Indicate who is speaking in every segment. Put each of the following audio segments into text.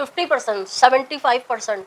Speaker 1: 50% 75%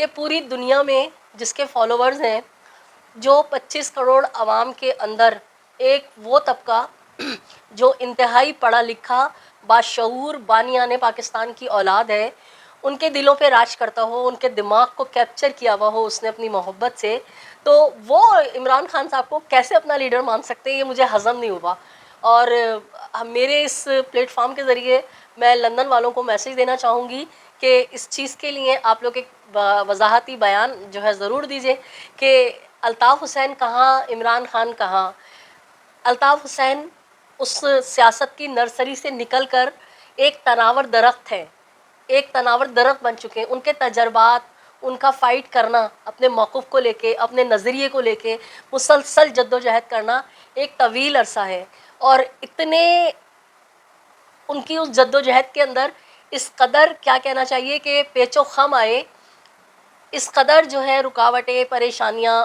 Speaker 1: کہ پوری دنیا میں جس کے فالوورز ہیں، جو 25 کروڑ عوام کے اندر ایک وہ طبقہ جو انتہائی پڑھا لکھا باشعور بانیان پاکستان کی اولاد ہے، ان کے دلوں پہ راج کرتا ہو، ان کے دماغ کو کیپچر کیا ہوا ہو اس نے اپنی محبت سے، تو وہ عمران خان صاحب کو کیسے اپنا لیڈر مان سکتے ہیں، یہ مجھے ہضم نہیں ہوا. اور میرے اس پلیٹ فارم کے ذریعے میں لندن والوں کو میسیج دینا چاہوں گی کہ اس چیز کے لیے آپ لوگ ایک وضاحتی بیان جو ہے ضرور دیجیے کہ الطاف حسین کہاں، عمران خان کہاں. الطاف حسین اس سیاست کی نرسری سے نکل کر ایک تناور درخت ہے، ایک تناور درخت بن چکے ہیں. ان کے تجربات، ان کا فائٹ کرنا اپنے موقف کو لے کے، اپنے نظریے کو لے کے مسلسل جد و جہد کرنا ایک طویل عرصہ ہے. اور اتنے ان کی اس جد و جہد کے اندر اس قدر کیا کہنا چاہیے کہ پیچ و خم آئے، اس قدر جو ہے رکاوٹیں، پریشانیاں،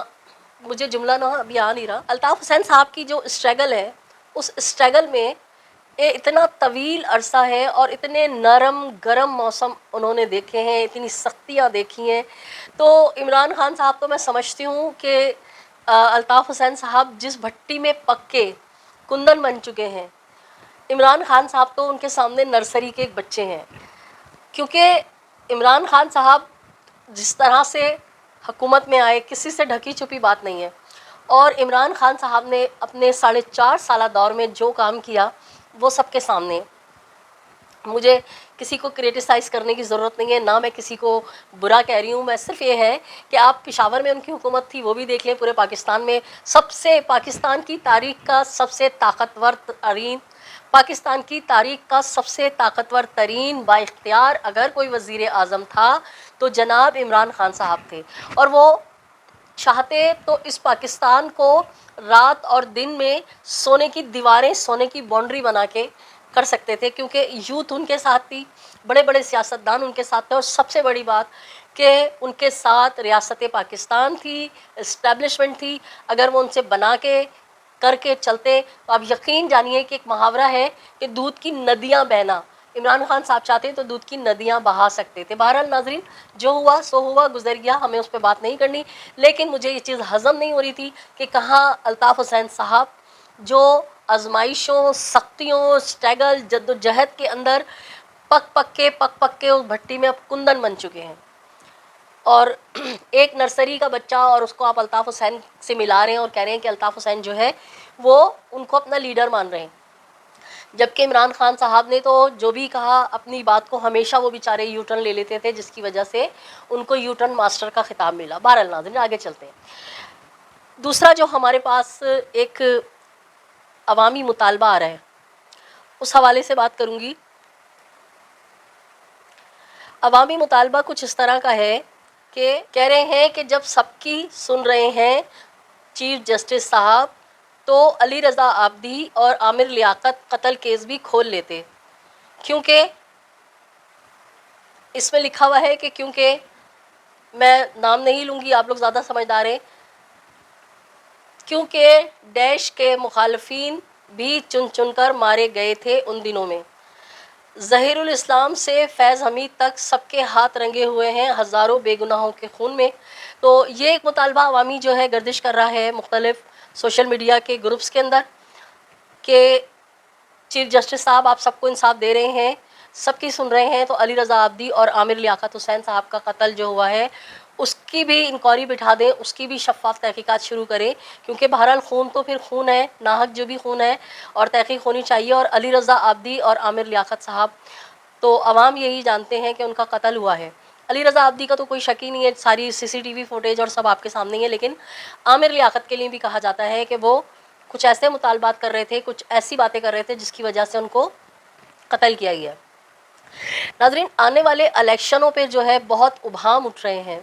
Speaker 1: مجھے جملہ نہ ابھی آ نہیں رہا. الطاف حسین صاحب کی جو اسٹرگل ہے، اس اسٹرگل میں اتنا طویل عرصہ ہے اور اتنے نرم گرم موسم انہوں نے دیکھے ہیں، اتنی سختیاں دیکھی ہیں. تو عمران خان صاحب کو میں سمجھتی ہوں کہ الطاف حسین صاحب جس بھٹی میں پک کے کندن بن چکے ہیں، عمران خان صاحب تو ان کے سامنے نرسری کے ایک بچے ہیں. کیونکہ عمران خان صاحب جس طرح سے حکومت میں آئے، کسی سے ڈھکی چھپی بات نہیں ہے. اور عمران خان صاحب نے اپنے 4.5 سالہ دور میں جو کام کیا وہ سب کے سامنے. مجھے کسی کو کریٹیسائز کرنے کی ضرورت نہیں ہے، نہ میں کسی کو برا کہہ رہی ہوں. میں صرف یہ ہے کہ آپ پشاور میں ان کی حکومت تھی وہ بھی دیکھ لیں، پورے پاکستان میں پاکستان کی تاریخ کا سب سے طاقتور ترین، پاکستان کی تاریخ کا سب سے طاقتور ترین با اختیار اگر کوئی وزیر اعظم تھا تو جناب عمران خان صاحب تھے. اور وہ چاہتے تو اس پاکستان کو رات اور دن میں سونے کی دیواریں، سونے کی باؤنڈری بنا کے کر سکتے تھے، کیونکہ یوتھ ان کے ساتھ تھی، بڑے بڑے سیاستدان ان کے ساتھ تھے، اور سب سے بڑی بات کہ ان کے ساتھ ریاست پاکستان تھی، اسٹیبلشمنٹ تھی. اگر وہ ان سے بنا کے کر کے چلتے تو آپ یقین جانیے کہ ایک محاورہ ہے کہ دودھ کی ندیاں بہنا، عمران خان صاحب چاہتے تو دودھ کی ندیاں بہا سکتے تھے. بہرحال ناظرین، جو ہوا سو ہوا، گزر گیا، ہمیں اس پہ بات نہیں کرنی. لیکن مجھے یہ چیز ہضم نہیں ہو رہی تھی کہ کہاں الطاف حسین صاحب جو آزمائشوں، سختیوں، اسٹرگل، جد و جہد کے اندر پک پک کے اس بھٹی میں اب کندن بن چکے ہیں. اور ایک نرسری کا بچہ اور اس کو آپ الطاف حسین سے ملا رہے ہیں اور کہہ رہے ہیں کہ الطاف حسین جو ہے وہ ان کو اپنا لیڈر مان رہے ہیں. جبکہ عمران خان صاحب نے تو جو بھی کہا اپنی بات کو ہمیشہ وہ بیچارے یو ٹرن لے لیتے تھے، جس کی وجہ سے ان کو یو ٹرن ماسٹر کا خطاب ملا. بہرحال ناظرین، آگے چلتے ہیں. دوسرا جو ہمارے پاس ایک عوامی مطالبہ آ رہا ہے، اس حوالے سے بات کروں گی. عوامی مطالبہ کچھ اس طرح کا ہے کہ کہہ رہے ہیں کہ جب سب کی سن رہے ہیں چیف جسٹس صاحب تو علی رضا عابدی اور عامر لیاقت قتل کیس بھی کھول لیتے. کیونکہ اس میں لکھا ہوا ہے کہ کیونکہ میں نام نہیں لوں گی، آپ لوگ زیادہ سمجھدار ہیں، کیونکہ ڈیش کے مخالفین بھی چن چن کر مارے گئے تھے ان دنوں میں. ظہیر الاسلام سے فیض حمید تک سب کے ہاتھ رنگے ہوئے ہیں ہزاروں بے گناہوں کے خون میں. تو یہ ایک مطالبہ عوامی جو ہے گردش کر رہا ہے مختلف سوشل میڈیا کے گروپس کے اندر کہ چیف جسٹس صاحب آپ سب کو انصاف دے رہے ہیں، سب کی سن رہے ہیں، تو علی رضا عابدی اور عامر لیاقت حسین صاحب کا قتل جو ہوا ہے اس کی بھی انکوائری بٹھا دیں، اس کی بھی شفاف تحقیقات شروع کریں. کیونکہ بہرحال خون تو پھر خون ہے، ناحق جو بھی خون ہے، اور تحقیق ہونی چاہیے. اور علی رضا عابدی اور عامر لیاقت صاحب تو عوام یہی جانتے ہیں کہ ان کا قتل ہوا ہے. علی رضا عابدی کا تو کوئی شک ہی نہیں ہے، ساری CCTV فوٹیج اور سب آپ کے سامنے ہی ہے. لیکن عامر لیاقت کے لیے بھی کہا جاتا ہے کہ وہ کچھ ایسے مطالبات کر رہے تھے، کچھ ایسی باتیں کر رہے تھے جس کی وجہ سے ان کو قتل کیا گیا. ناظرین، آنے والے الیکشنوں پہ جو ہے بہت ابہام اٹھ رہے ہیں.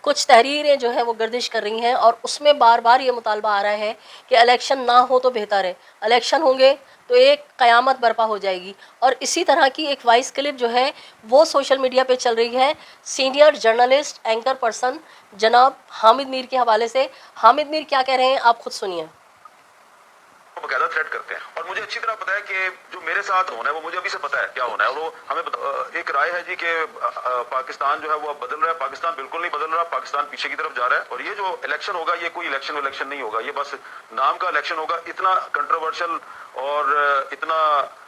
Speaker 1: کچھ تحریریں جو ہیں وہ گردش کر رہی ہیں اور اس میں بار بار یہ مطالبہ آ رہا ہے کہ الیکشن نہ ہو تو بہتر ہے، الیکشن ہوں گے تو ایک قیامت برپا ہو جائے گی. اور اسی طرح کی ایک وائس کلپ جو ہے وہ سوشل میڈیا پہ چل رہی ہے سینئر جرنلسٹ اینکر پرسن جناب حامد میر کے حوالے سے. حامد میر کیا کہہ رہے ہیں آپ خود سنیے.
Speaker 2: باقاعدہ تھریٹ کرتے ہیں. اور مجھے اچھی طرح پتا ہے کہ جو میرے ساتھ ہونا ہے وہ مجھے ابھی سے پتا ہے کیا ہونا ہے. اور وہ ہمیں ایک رائے ہے جی کہ پاکستان جو ہے وہ اب بدل رہا ہے. پاکستان بالکل نہیں بدل رہا, پاکستان پیچھے کی طرف جا رہا ہے. اور یہ جو الیکشن ہوگا یہ کوئی الیکشن نہیں ہوگا, یہ بس نام کا الیکشن ہوگا. اتنا کنٹروورشل اور اتنا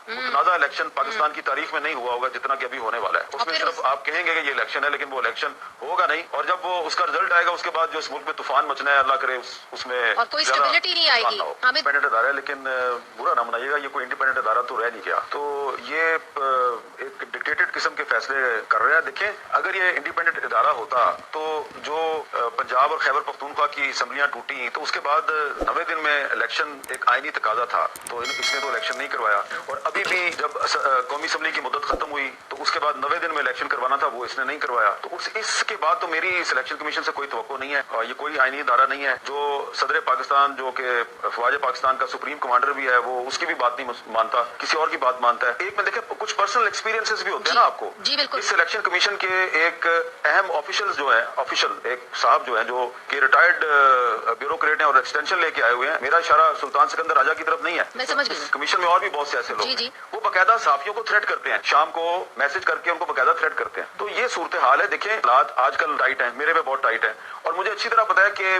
Speaker 2: متنازع الیکشن پاکستان کی تاریخ میں نہیں ہوا ہوگا جتنا کہ ابھی ہونے والا ہے. اس میں صرف آپ کہیں گے کہ یہ الیکشن ہے, لیکن وہ الیکشن ہوگا نہیں. اور جب وہ اس کا رزلٹ آئے گا اس کے بعد جو اس ملک میں طوفان مچنا ہے, اللہ کرے اس میں
Speaker 3: اور کوئی اسٹیبلٹی نہیں آئے گی.
Speaker 2: انڈیپینڈنٹ ادارہ ہے, لیکن برا نہ منائیے گا, یہ کوئی انڈیپینڈنٹ ادارہ تو رہ نہیں گیا. تو یہ ایک ڈکٹیٹڈ قسم کے فیصلے کر رہے ہیں. دیکھیں اگر یہ انڈیپینڈنٹ ادارہ ہوتا تو جو پنجاب اور خیبر پختونخوا کی اسمبلیاں ٹوٹی تو اس کے بعد 90 دن میں الیکشن ایک آئینی تقاضا تھا, تو اس نے تو الیکشن نہیں کروایا. اور ابھی بھی جب قومی اسمبلی کی مدت ختم ہوئی تو اس کے بعد 90 دن میں الیکشن کروانا تھا, وہ اس نے نہیں کروایا. تو اس کے بعد تو میری سلیکشن کمیشن سے کوئی توقع نہیں ہے. اور یہ کوئی آئینی ادارہ نہیں ہے. جو صدر پاکستان جو کہ فوج پاکستان کا سپریم کمانڈر بھی ہے, وہ اس کی بھی بات نہیں مانتا, کسی اور کی بات مانتا ہے. ایک میں دیکھیں کچھ پرسنل ایکسپیرینسز بھی ہوتے ہیں نا آپ کو.
Speaker 3: جی بالکل.
Speaker 2: اس الیکشن کمیشن کے ایک اہم آفیشل جو ہے, ایک صاحب جو ہیں جو کہ ریٹائرڈ بیوروکریٹ ہیں اور ایکسٹینشن لے کے آئے ہوئے ہیں. میرا اشارہ سلطان سکندر راجہ کی طرف نہیں ہے,
Speaker 3: میں سمجھ گئی.
Speaker 2: کمیشن میں اور بھی بہت سے ایسے لوگ ہیں, وہ باقاعدہ صحافیوں کو تھریٹ کرتے ہیں, شام کو میسج کر کے ان کو باقاعدہ تھریٹ کرتے ہیں. تو یہ صورتحال ہے. دیکھیں حالات آج کل ٹائٹ ہیں, میرے پہ بہت ٹائٹ ہے. اور مجھے اچھی طرح پتا ہے کہ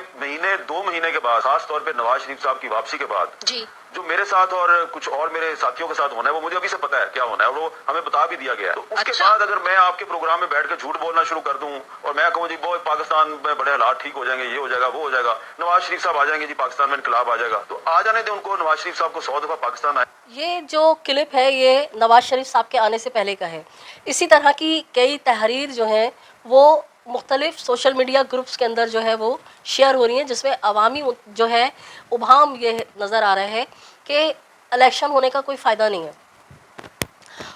Speaker 2: 2 مہینے کے بعد, خاص طور پہ نواز شریف صاحب کی واپسی کے بعد,
Speaker 3: جی
Speaker 2: جو میرے ساتھ اور کچھ اور میرے ساتھیوں کے ساتھ ہونا ہے وہ مجھے ابھی سے پتا ہے کیا ہونا ہے, اور وہ ہمیں بتا بھی دیا گیا ہے. تو اس کے بعد اگر میں آپ کے پروگرام میں بیٹھ کے جھوٹ بولنا شروع کر دوں اور میں کہوں جی بہت پاکستان میں بڑے حالات ٹھیک ہو جائیں گے, یہ ہو جائے گا, وہ ہو جائے گا, نواز شریف صاحب آ جائیں گے, جی پاکستان میں انقلاب آ جائے گا, تو آ جانے دیں ان کو. نواز شریف صاحب کو 100 دفعہ پاکستان آئے.
Speaker 1: یہ جو کلپ ہے یہ نواز شریف صاحب کے آنے سے پہلے کا ہے. اسی طرح کی کئی تحریر جو ہیں وہ مختلف سوشل میڈیا گروپس کے اندر جو ہے وہ شیئر ہو رہی ہیں, جس میں عوامی جو ہے ابہام یہ نظر آ رہا ہے کہ الیکشن ہونے کا کوئی فائدہ نہیں ہے.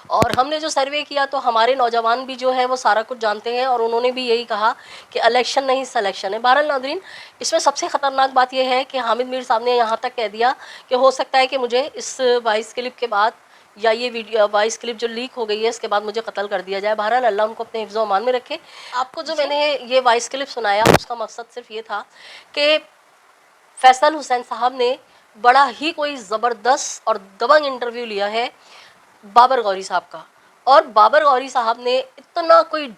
Speaker 1: اور ہم نے جو سروے کیا تو ہمارے نوجوان بھی جو ہے وہ سارا کچھ جانتے ہیں, اور انہوں نے بھی یہی کہا کہ الیکشن نہیں سلیکشن ہے. بہرحال ناظرین, اس میں سب سے خطرناک بات یہ ہے کہ حامد میر صاحب نے یہاں تک کہہ دیا کہ ہو سکتا ہے کہ مجھے اس وائس کلپ کے بعد یا یہ ویڈیو وائس کلپ جو لیک ہو گئی ہے اس کے بعد مجھے قتل کر دیا جائے. بہرحال اللہ ان کو اپنے حفظ و امان میں رکھے. آپ کو جو میں نے یہ وائس کلپ سنایا اس کا مقصد صرف یہ تھا کہ فیصل حسین صاحب نے بڑا ہی کوئی زبردست اور دبنگ انٹرویو لیا ہے بابر غوری صاحب کا, اور بابر غوری صاحب نے اتنا کوئی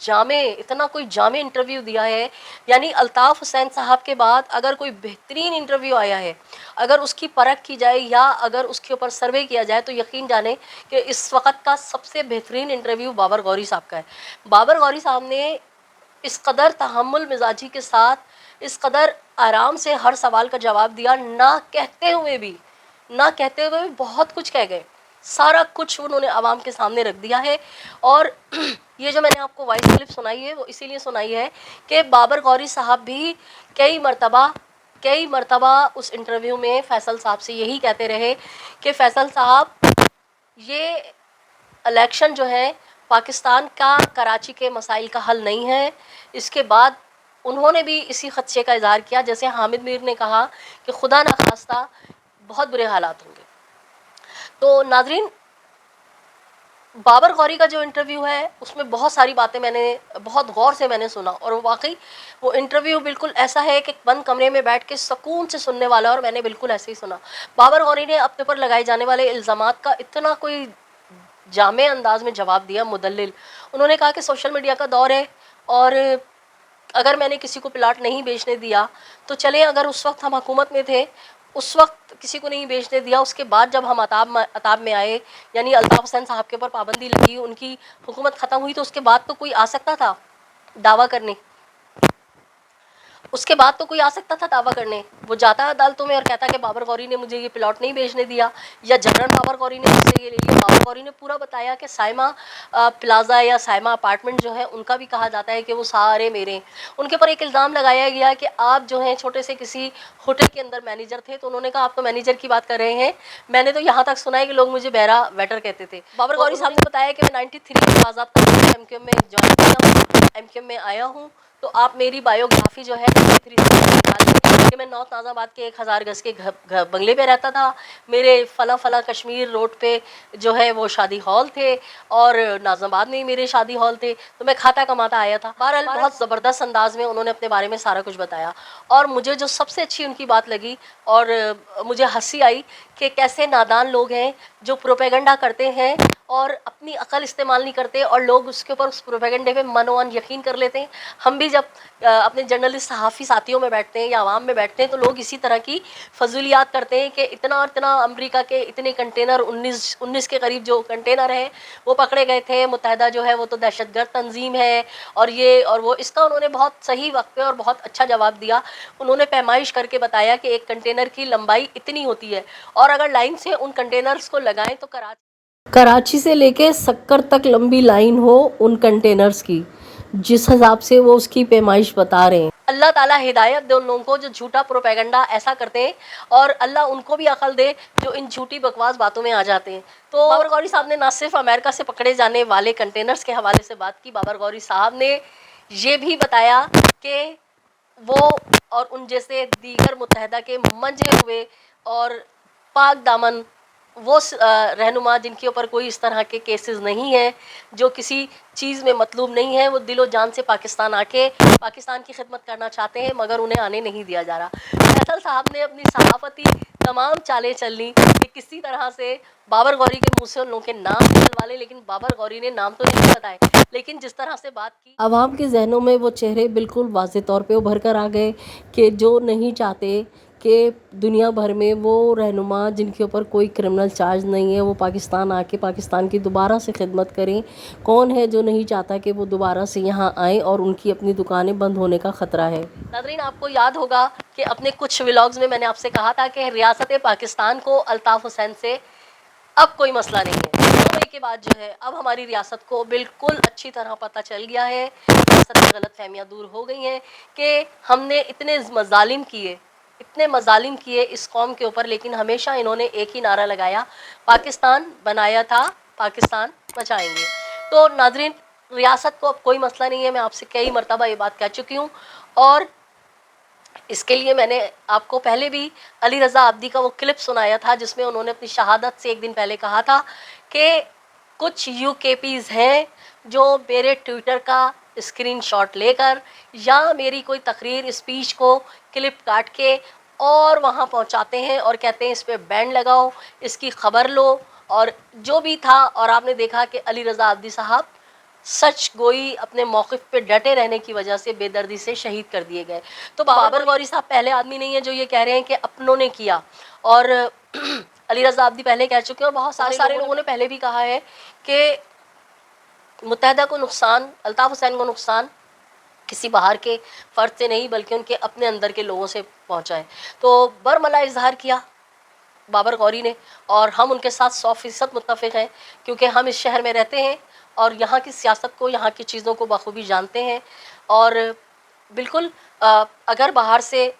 Speaker 1: جامع انٹرویو دیا ہے. یعنی الطاف حسین صاحب کے بعد اگر کوئی بہترین انٹرویو آیا ہے, اگر اس کی پرکھ کی جائے یا اگر اس کے اوپر سروے کیا جائے تو یقین جانیں کہ اس وقت کا سب سے بہترین انٹرویو بابر غوری صاحب کا ہے. بابر غوری صاحب نے اس قدر تحمل مزاجی کے ساتھ, اس قدر آرام سے ہر سوال کا جواب دیا, نہ کہتے ہوئے بھی بہت کچھ کہہ گئے. سارا کچھ انہوں نے عوام کے سامنے رکھ دیا ہے. اور یہ جو میں نے آپ کو وائس کلپ سنائی ہے وہ اسی لیے سنائی ہے کہ بابر غوری صاحب بھی کئی مرتبہ اس انٹرویو میں فیصل صاحب سے یہی کہتے رہے کہ فیصل صاحب یہ الیکشن جو ہے پاکستان کا کراچی کے مسائل کا حل نہیں ہے. اس کے بعد انہوں نے بھی اسی خدشے کا اظہار کیا, جیسے حامد میر نے کہا کہ خدا نخواستہ بہت برے حالات ہوں گے. تو ناظرین, بابر غوری کا جو انٹرویو ہے اس میں بہت ساری باتیں میں نے بہت غور سے میں نے سنا, اور واقعی وہ انٹرویو بالکل ایسا ہے کہ بند کمرے میں بیٹھ کے سکون سے سننے والا, اور میں نے بالکل ایسے ہی سنا. بابر غوری نے اپنے پر لگائے جانے والے الزامات کا اتنا کوئی جامع انداز میں جواب دیا, مدلل. انہوں نے کہا کہ سوشل میڈیا کا دور ہے, اور اگر میں نے کسی کو پلاٹ نہیں بیچنے دیا تو چلیں, اگر اس وقت ہم حکومت میں تھے اس وقت کسی کو نہیں بیچنے دیا, اس کے بعد جب ہم عطاب میں آئے, یعنی الطاف حسین صاحب کے اوپر پابندی لگی, ان کی حکومت ختم ہوئی, تو اس کے بعد تو کوئی آ سکتا تھا دعویٰ کرنے, وہ جاتا عدالتوں میں اور کہتا کہ بابر غوری نے مجھے یہ پلاٹ نہیں بیچنے دیا, یا جنرل بابر غوری نے مجھ سے یہ لے لیا. بابر غوری نے پورا بتایا کہ سائمہ پلازا یا سائمہ اپارٹمنٹ جو ہے ان کا بھی کہا جاتا ہے کہ وہ سارے میرے. ان کے اوپر ایک الزام لگایا گیا کہ آپ جو ہیں چھوٹے سے کسی ہوٹل کے اندر مینیجر تھے, تو انہوں نے کہا آپ تو مینیجر کی بات کر رہے ہیں, میں نے تو یہاں تک سنا ہے کہ لوگ مجھے بہرا ویٹر کہتے تھے. بابر غوری صاحب نے بتایا کہ میں 93 میں باضابطہ ایم کیو ایم میں جوائن کیا ہوں, ایم کیو ایم میں آیا ہوں, تو آپ میری بایوگرافی جو ہے 3 سے نکال لیں کہ میں نارتھ ناز آباد کے 1000 گز کے بنگلے پہ رہتا تھا، میرے فلاں کشمیر روڈ پہ جو ہے وہ شادی ہال تھے، اور ناظم آباد میں ہی میرے شادی ہال تھے، تو میں کھاتا کماتا آیا تھا. بہرحال بہت زبردست انداز میں انہوں نے اپنے بارے میں سارا کچھ بتایا. اور مجھے جو سب سے اچھی ان کی بات لگی اور مجھے ہنسی آئی کہ کیسے نادان لوگ ہیں جو پروپیگنڈا کرتے ہیں اور اپنی عقل استعمال نہیں کرتے، اور لوگ اس کے اوپر اس پروپیگنڈے پہ من و ان یقین کر لیتے ہیں. ہم بھی جب اپنے جرنلسٹ صحافی ساتھیوں میں بیٹھتے ہیں یا عوام میں بیٹھتے ہیں تو لوگ اسی طرح کی فضولیات کرتے ہیں کہ اتنا اور اتنا امریکہ کے اتنے کنٹینر 19 کے قریب جو کنٹینر ہیں وہ پکڑے گئے تھے، متحدہ جو ہے وہ تو دہشت گرد تنظیم ہے، اور یہ اور وہ. اس کا انہوں نے بہت صحیح وقت پہ اور بہت اچھا جواب دیا. انہوں نے پیمائش کر کے بتایا کہ ایک کنٹینر کی لمبائی اتنی ہوتی ہے، اور اگر لائن سے ان کنٹینرز کو لگائیں تو کراچی سے لے کے سکر تک لمبی لائن ہو ان کنٹینرز کی، جس حساب سے وہ اس کی پیمائش بتا رہے ہیں. اللہ تعالیٰ ہدایت دے ان لوگوں کو جو جھوٹا پروپیگنڈا ایسا کرتے ہیں، اور اللہ ان کو بھی عقل دے جو ان جھوٹی بکواس باتوں میں آ جاتے ہیں. تو بابر غوری صاحب نے نہ صرف امریکہ سے پکڑے جانے والے کنٹینرز کے حوالے سے بات کی، بابر غوری صاحب نے یہ بھی بتایا کہ وہ اور ان جیسے دیگر متحدہ کے منجے ہوئے اور پاک دامن وہ رہنما جن کے اوپر کوئی اس طرح کے کیسز نہیں ہیں، جو کسی چیز میں مطلوب نہیں ہے، وہ دل و جان سے پاکستان آ کے پاکستان کی خدمت کرنا چاہتے ہیں، مگر انہیں آنے نہیں دیا جا رہا. فیصل صاحب نے اپنی صحافتی تمام چالیں چل لی کہ کسی طرح سے بابر غوری کے منہ سے ان لوگوں کے نام نکلوا لے، لیکن بابر غوری نے نام تو نہیں بتائے، لیکن جس طرح سے بات کی عوام کے ذہنوں میں وہ چہرے بالکل واضح طور پہ ابھر کر آ گئے کہ جو نہیں چاہتے کہ دنیا بھر میں وہ رہنما جن کے اوپر کوئی کرمنل چارج نہیں ہے وہ پاکستان آ کے پاکستان کی دوبارہ سے خدمت کریں. کون ہے جو نہیں چاہتا کہ وہ دوبارہ سے یہاں آئیں اور ان کی اپنی دکانیں بند ہونے کا خطرہ ہے. ناظرین، آپ کو یاد ہوگا کہ اپنے کچھ ولاگز میں نے آپ سے کہا تھا کہ ریاست پاکستان کو الطاف حسین سے اب کوئی مسئلہ نہیں ہے. 2 مئی کے بعد جو ہے اب ہماری ریاست کو بالکل اچھی طرح پتہ چل گیا ہے، ریاست میں غلط فہمیاں دور ہو گئی ہیں کہ ہم نے اتنے مظالم کیے اس قوم کے اوپر، لیکن ہمیشہ انہوں نے ایک ہی نعرہ لگایا، پاکستان بنایا تھا، پاکستان بچائیں گے. تو ناظرین، ریاست کو اب کوئی مسئلہ نہیں ہے. میں آپ سے کئی مرتبہ یہ بات کہہ چکی ہوں، اور اس کے لیے میں نے آپ کو پہلے بھی علی رضا عابدی کا وہ کلپ سنایا تھا جس میں انہوں نے اپنی شہادت سے 1 دن پہلے کہا تھا کہ کچھ UKPs ہیں جو میرے ٹویٹر کا اسکرین شاٹ لے کر یا میری کوئی تقریر اسپیچ کو کلپ کاٹ کے اور وہاں پہنچاتے ہیں اور کہتے ہیں اس پہ بین لگاؤ، اس کی خبر لو، اور جو بھی تھا. اور آپ نے دیکھا کہ علی رضا عابدی صاحب سچ گوئی اپنے موقف پہ ڈٹے رہنے کی وجہ سے بے دردی سے شہید کر دیے گئے. تو بابر غوری صاحب پہلے آدمی نہیں ہیں جو یہ کہہ رہے ہیں کہ اپنوں نے کیا، اور علی رضا عابدی پہلے کہہ چکے ہیں، اور بہت سارے لوگوں نے پہلے بھی کہا ہے کہ متحدہ کو نقصان، الطاف حسین کو نقصان کسی باہر کے فرد سے نہیں بلکہ ان کے اپنے اندر کے لوگوں سے پہنچا ہے. تو برملا اظہار کیا بابر غوری نے، اور ہم ان کے ساتھ 100% متفق ہیں، کیونکہ ہم اس شہر میں رہتے ہیں اور یہاں کی سیاست کو، یہاں کی چیزوں کو بخوبی جانتے ہیں. اور بالکل اگر باہر سے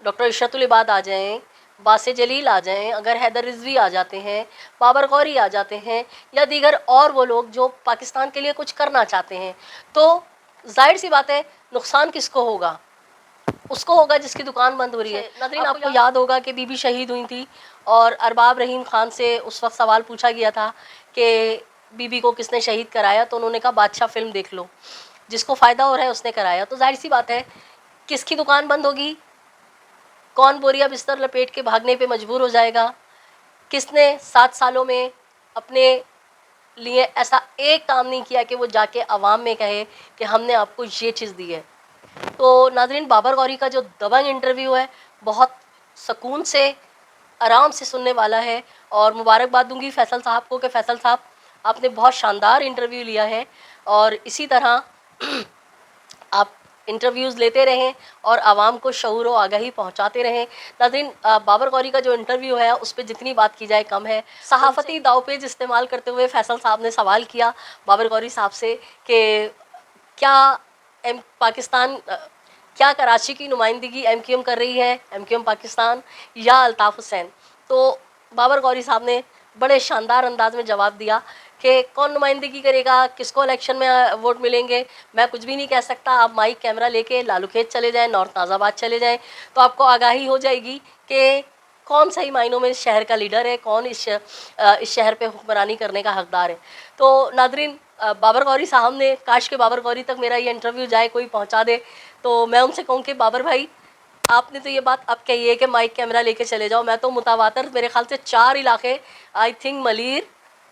Speaker 1: ڈاکٹر عشرت العباد آ جائیں، باسط جلیل آ جائیں، اگر حیدر رضوی آ جاتے ہیں، بابر غوری آ جاتے ہیں، یا دیگر اور وہ لوگ جو پاکستان کے لیے کچھ کرنا چاہتے ہیں، تو ظاہر سی بات ہے نقصان کس کو ہوگا؟ اس کو ہوگا جس کی دکان بند ہو رہی ہے. ناظرین، آپ کو یاد ہوگا کہ بی بی شہید ہوئی تھی اور ارباب رحیم خان سے اس وقت سوال پوچھا گیا تھا کہ بی بی کو کس نے شہید کرایا، تو انہوں نے کہا بادشاہ فلم دیکھ لو، جس کو فائدہ ہو رہا ہے اس نے کرایا. تو ظاہر سی بات ہے کس کی دکان بند ہوگی، کون بوریا بستر لپیٹ کے بھاگنے پہ مجبور ہو جائے گا، کس نے 7 سالوں میں اپنے لیے ایسا ایک کام نہیں کیا کہ وہ جا کے عوام میں کہے کہ ہم نے آپ کو یہ چیز دی ہے. تو ناظرین، بابر غوری کا جو دبنگ انٹرویو ہے بہت سکون سے، آرام سے سننے والا ہے، اور مبارکباد دوں گی فیصل صاحب کو کہ فیصل صاحب آپ نے بہت شاندار انٹرویو لیا ہے، اور اسی طرح آپ انٹرویوز لیتے رہیں اور عوام کو شعور و آگاہی پہنچاتے رہیں. ناظرین، بابر غوری کا جو انٹرویو ہے اس پہ جتنی بات کی جائے کم ہے. صحافتی داؤ پیج استعمال کرتے ہوئے فیصل صاحب نے سوال کیا بابر غوری صاحب سے کہ کیا پاکستان، کیا کراچی کی نمائندگی MQM کر رہی ہے، MQM پاکستان یا الطاف حسین؟ تو بابر غوری صاحب نے بڑے شاندار انداز میں جواب دیا کہ کون نمائندگی کرے گا, کس کو الیکشن میں ووٹ ملیں گے, میں کچھ بھی نہیں کہہ سکتا. آپ مائک کیمرہ لے کے لالو کھیت چلے جائیں, نارتھ ناز آباد چلے جائیں, تو آپ کو آگاہی ہو جائے گی کہ کون صحیح معنوں میں اس شہر کا لیڈر ہے, کون اس شہر پہ حکمرانی کرنے کا حقدار ہے. تو ناظرین, بابر غوری صاحب نے, کاش کے بابر غوری تک میرا یہ انٹرویو جائے, کوئی پہنچا دے, تو میں ان سے کہوں کہ بابر بھائی آپ نے تو یہ بات اب کہی ہے کہ مائک کیمرہ لے کے چلے جاؤ. میں تو متواتر میرے خیال سے 4 علاقے, آئی تھنک ملیر,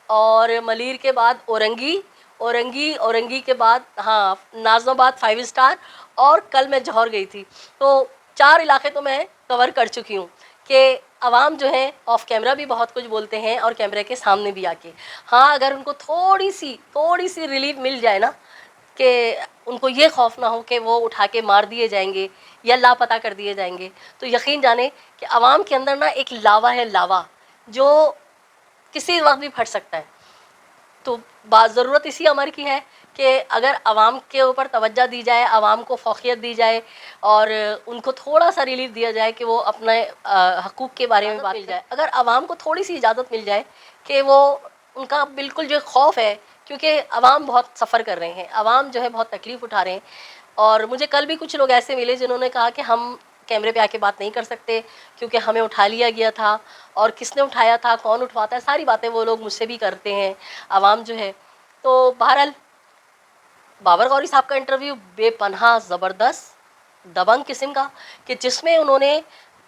Speaker 1: اور ملیر کے بعد اورنگی کے بعد ہاں نازم آباد 5 اسٹار, اور کل میں جوہر گئی تھی. تو 4 علاقے تو میں کور کر چکی ہوں کہ عوام جو ہے آف کیمرہ بھی بہت کچھ بولتے ہیں اور کیمرے کے سامنے بھی آ کے. ہاں اگر ان کو تھوڑی سی ریلیف مل جائے نا, کہ ان کو یہ خوف نہ ہو کہ وہ اٹھا کے مار دیے جائیں گے یا لاپتہ کر دیے جائیں گے, تو یقین جانیں کہ عوام کے اندر نا ایک لاوا ہے, لاوا جو کسی وقت بھی پھٹ سکتا ہے. تو ضرورت اسی امر کی ہے کہ اگر عوام کے اوپر توجہ دی جائے, عوام کو فوقیت دی جائے, اور ان کو تھوڑا سا ریلیف دیا جائے کہ وہ اپنے حقوق کے بارے میں بات مل جائے. اگر عوام کو تھوڑی سی اجازت مل جائے کہ وہ ان کا بالکل جو خوف ہے, کیونکہ عوام بہت سفر کر رہے ہیں, عوام جو ہے بہت تکلیف اٹھا رہے ہیں. اور مجھے کل بھی کچھ لوگ ایسے ملے جنہوں نے کہا کہ ہم کیمرے پہ آ کے بات نہیں کر سکتے کیونکہ ہمیں اٹھا لیا گیا تھا, اور کس نے اٹھایا تھا, کون اٹھواتا ہے, ساری باتیں وہ لوگ مجھ سے بھی کرتے ہیں, عوام جو ہے. تو بہرحال بابر غوری صاحب کا انٹرویو بے پناہ زبردست, دبنگ قسم کا, کہ جس میں انہوں نے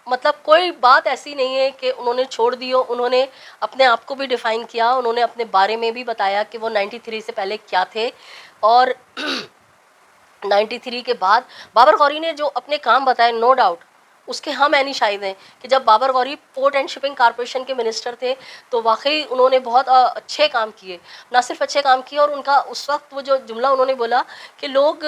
Speaker 1: مطلب کوئی بات ایسی نہیں ہے کہ انہوں نے چھوڑ دی ہو. انہوں نے اپنے آپ کو بھی ڈیفائن کیا, انہوں نے اپنے بارے میں بھی بتایا کہ وہ 93 سے پہلے کیا تھے, اور 93 کے بعد بابر غوری نے جو اپنے کام بتائے, نو ڈاؤٹ اس کے ہم عینی شاہد ہیں کہ جب Babar Ghori port and shipping corporation کے منسٹر تھے تو واقعی انہوں نے بہت اچھے کام کیے. نہ صرف اچھے کام کیے, اور ان کا اس وقت وہ جو جملہ انہوں نے بولا کہ لوگ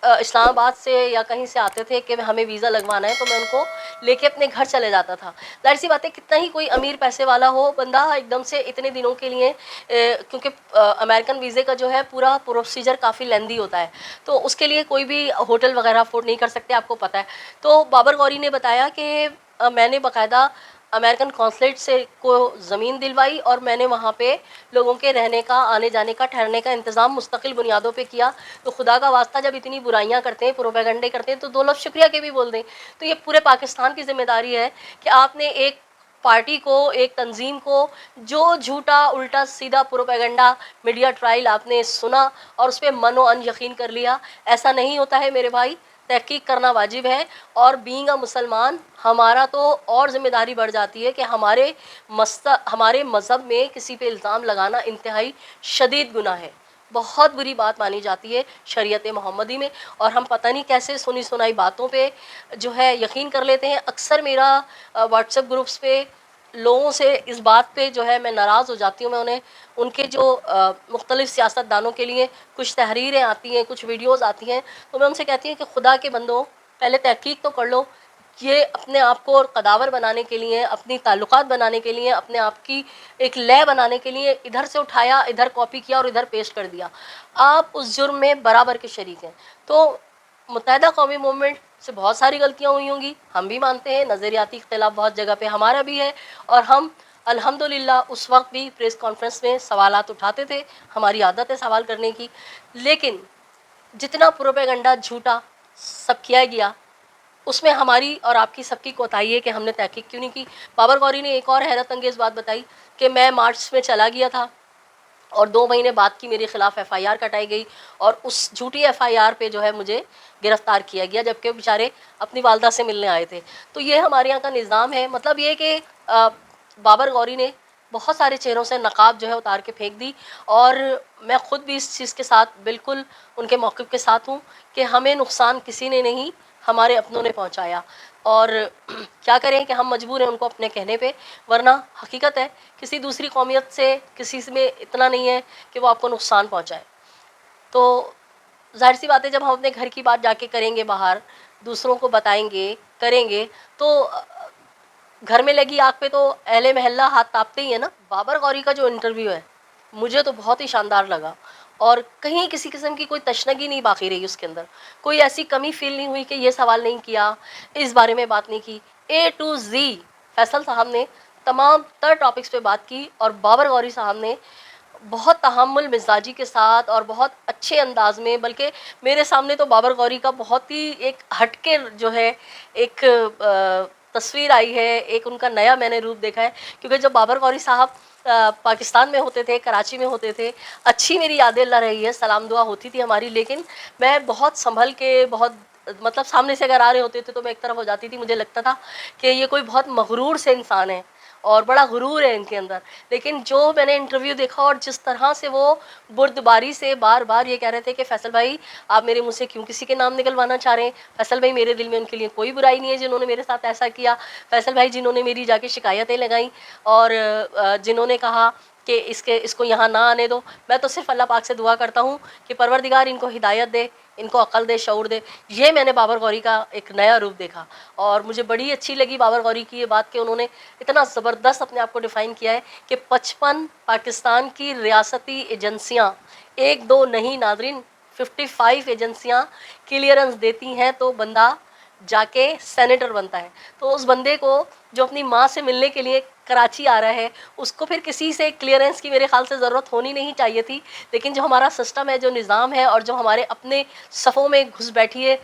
Speaker 1: اسلام آباد سے یا کہیں سے آتے تھے کہ ہمیں ویزا لگوانا ہے, تو میں ان کو لے کے اپنے گھر چلے جاتا تھا. ظاہر سی بات ہے, کتنا ہی کوئی امیر پیسے والا ہو بندہ ایک دم سے اتنے دنوں کے لیے, کیونکہ امریکن ویزے کا جو ہے پورا پروسیجر کافی لیندی ہوتا ہے, تو اس کے لیے کوئی بھی ہوٹل وغیرہ افورڈ نہیں کر سکتے, آپ کو پتہ ہے. تو بابر غوری نے بتایا کہ میں نے باقاعدہ امریکن کونسلیٹ سے کو زمین دلوائی, اور میں نے وہاں پہ لوگوں کے رہنے کا, آنے جانے کا, ٹھہرنے کا انتظام مستقل بنیادوں پہ کیا. تو خدا کا واسطہ جب اتنی برائیاں کرتے ہیں, پروپیگنڈے کرتے ہیں, تو 2 لفظ شکریہ کے بھی بول دیں. تو یہ پورے پاکستان کی ذمہ داری ہے کہ آپ نے ایک پارٹی کو, ایک تنظیم کو جو جھوٹا الٹا سیدھا پروپیگنڈا میڈیا ٹرائل آپ نے سنا اور اس پہ من و ان یقین کر لیا. ایسا نہیں ہوتا ہے میرے بھائی, تحقیق کرنا واجب ہے. اور بینگ اے مسلمان ہمارا تو اور ذمہ داری بڑھ جاتی ہے کہ ہمارے مذہب میں کسی پہ الزام لگانا انتہائی شدید گناہ ہے, بہت بری بات مانی جاتی ہے شریعت محمدی میں. اور ہم پتہ نہیں کیسے سنی سنائی باتوں پہ جو ہے یقین کر لیتے ہیں. اکثر میرا واٹس ایپ گروپس پہ لوگوں سے اس بات پہ جو ہے میں ناراض ہو جاتی ہوں. میں انہیں ان کے جو مختلف سیاست دانوں کے لیے کچھ تحریریں آتی ہیں, کچھ ویڈیوز آتی ہیں, تو میں ان سے کہتی ہوں کہ خدا کے بندوں پہلے تحقیق تو کر لو. یہ اپنے آپ کو قداور بنانے کے لیے, اپنی تعلقات بنانے کے لیے, اپنے آپ کی ایک لے بنانے کے لیے ادھر سے اٹھایا, ادھر کاپی کیا اور ادھر پیسٹ کر دیا. آپ اس جرم میں برابر کے شریک ہیں. تو متحدہ قومی موومنٹ سے بہت ساری غلطیاں ہوئی ہوں گی, ہم بھی مانتے ہیں, نظریاتی اختلاف بہت جگہ پہ ہمارا بھی ہے, اور ہم الحمدللہ اس وقت بھی پریس کانفرنس میں سوالات اٹھاتے تھے, ہماری عادت ہے سوال کرنے کی. لیکن جتنا پروپیگنڈا جھوٹا سب کیا گیا, اس میں ہماری اور آپ کی سب کی کوتاہی ہے کہ ہم نے تحقیق کیوں نہیں کی. بابر غوری نے ایک اور حیرت انگیز بات بتائی کہ میں مارچ میں چلا گیا تھا اور 2 مہینے بعد کی میرے خلاف FIR کٹائی گئی, اور اس جھوٹی FIR پہ جو ہے مجھے گرفتار کیا گیا, جبکہ وہ بیچارے اپنی والدہ سے ملنے آئے تھے. تو یہ ہمارے یہاں کا نظام ہے. مطلب یہ کہ بابر غوری نے بہت سارے چہروں سے نقاب جو ہے اتار کے پھینک دی, اور میں خود بھی اس چیز کے ساتھ بالکل ان کے موقف کے ساتھ ہوں کہ ہمیں نقصان کسی نے نہیں, ہمارے اپنوں نے پہنچایا. اور کیا کریں کہ ہم مجبور ہیں ان کو اپنے کہنے پہ, ورنہ حقیقت ہے کسی دوسری قومیت سے کسی میں اتنا نہیں ہے کہ وہ آپ کو نقصان پہنچائے. تو ظاہر سی بات ہے, جب ہم اپنے گھر کی بات جا کے کریں گے, باہر دوسروں کو بتائیں گے, کریں گے, تو گھر میں لگی آگ پہ تو اہل محلہ ہاتھ تاپتے ہی ہے نا. بابر غوری کا جو انٹرویو ہے مجھے تو بہت ہی شاندار لگا, اور کہیں کسی قسم کی کوئی تشنگی نہیں باقی رہی اس کے اندر, کوئی ایسی کمی فیل نہیں ہوئی کہ یہ سوال نہیں کیا, اس بارے میں بات نہیں کی. A to Z فیصل صاحب نے تمام تر ٹاپکس پہ بات کی, اور بابر غوری صاحب نے بہت تحمل مزاجی کے ساتھ اور بہت اچھے انداز میں، بلکہ میرے سامنے تو بابر غوری کا بہت ہی ایک ہٹ کے جو ہے ایک تصویر آئی ہے، ایک ان کا نیا میں نے روپ دیکھا ہے. کیونکہ جب بابر غوری صاحب پاکستان میں ہوتے تھے، کراچی میں ہوتے تھے، اچھی میری یادیں اللہ رہی ہے، سلام دعا ہوتی تھی ہماری، لیکن میں بہت سنبھل کے، بہت مطلب سامنے سے اگر آ رہے ہوتے تھے تو میں ایک طرف ہو جاتی تھی. مجھے لگتا تھا کہ یہ کوئی بہت مغرور سے انسان ہے اور بڑا غرور ہے ان کے اندر. لیکن جو میں نے انٹرویو دیکھا اور جس طرح سے وہ بردباری سے بار بار یہ کہہ رہے تھے کہ فیصل بھائی آپ میرے منہ سے کیوں کسی کے نام نکلوانا چاہ رہے ہیں، فیصل بھائی میرے دل میں ان کے لیے کوئی برائی نہیں ہے جنہوں نے میرے ساتھ ایسا کیا، فیصل بھائی جنہوں نے میری جا کے شکایتیں لگائیں اور جنہوں نے کہا کہ اس کو یہاں نہ آنے دو. میں تو صرف اللہ پاک سے دعا کرتا ہوں کہ پروردگار ان کو ہدایت دے، ان کو عقل دے، شعور دے. یہ میں نے بابر غوری کا ایک نیا روپ دیکھا اور مجھے بڑی اچھی لگی بابر غوری کی یہ بات کہ انہوں نے اتنا زبردست اپنے آپ کو ڈیفائن کیا ہے کہ 55 پاکستان کی ریاستی ایجنسیاں، ایک دو نہیں ناظرین، 55 ایجنسیاں کلیئرنس دیتی ہیں تو بندہ جا کے سینیٹر بنتا ہے. تو اس بندے کو جو اپنی ماں سے ملنے کے لیے کراچی آ رہا ہے، اس کو پھر کسی سے کلیئرنس کی میرے خیال سے ضرورت ہونی نہیں چاہیے تھی. لیکن جو ہمارا سسٹم ہے، جو نظام ہے اور جو ہمارے اپنے صفوں میں گھس بیٹھیے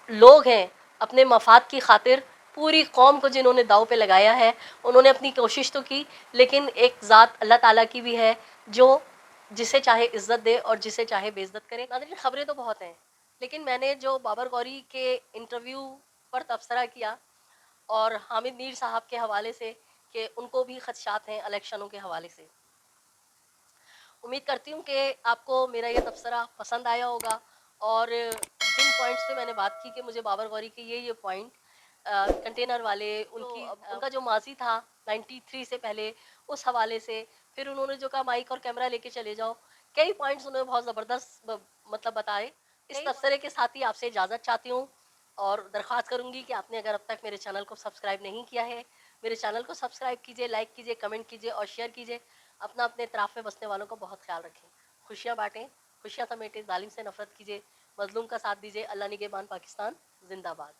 Speaker 1: لوگ ہیں، اپنے مفاد کی خاطر پوری قوم کو جنہوں نے داؤ پہ لگایا ہے، انہوں نے اپنی کوشش تو کی، لیکن ایک ذات اللہ تعالیٰ کی بھی ہے جو جسے چاہے عزت دے اور جسے چاہے بے عزت کرے. ناظرین خبریں تو بہت ہیں، لیکن میں نے جو بابر غوری کے انٹرویو پر تبصرہ کیا اور حامد میر صاحب کے حوالے سے کہ ان کو بھی خدشات ہیں الیکشنوں کے حوالے سے، امید کرتی ہوں کہ آپ کو میرا یہ تبصرہ پسند آیا ہوگا. اور جن پوائنٹس پہ میں نے بات کی کہ مجھے بابر غوری کے یہ پوائنٹ کنٹینر والے، ان کا جو ماضی تھا 93 سے پہلے، اس حوالے سے، پھر انہوں نے جو کہا مائک اور کیمرہ لے کے چلے جاؤ، کئی پوائنٹس انہوں نے بہت زبردست مطلب بتائے. اس تبصرے کے ساتھ ہی آپ سے اجازت چاہتی ہوں اور درخواست کروں گی کہ آپ نے اگر اب تک میرے چینل کو سبسکرائب نہیں کیا ہے، میرے چینل کو سبسکرائب کیجئے، لائک کیجئے، کمنٹ کیجئے اور شیئر کیجئے. اپنے اطراف میں بسنے والوں کا بہت خیال رکھیں، خوشیاں بانٹیں، خوشیاں سمیٹیں، ظالم سے نفرت کیجئے، مظلوم کا ساتھ دیجئے. اللہ نگہبان پاکستان زندہ باد.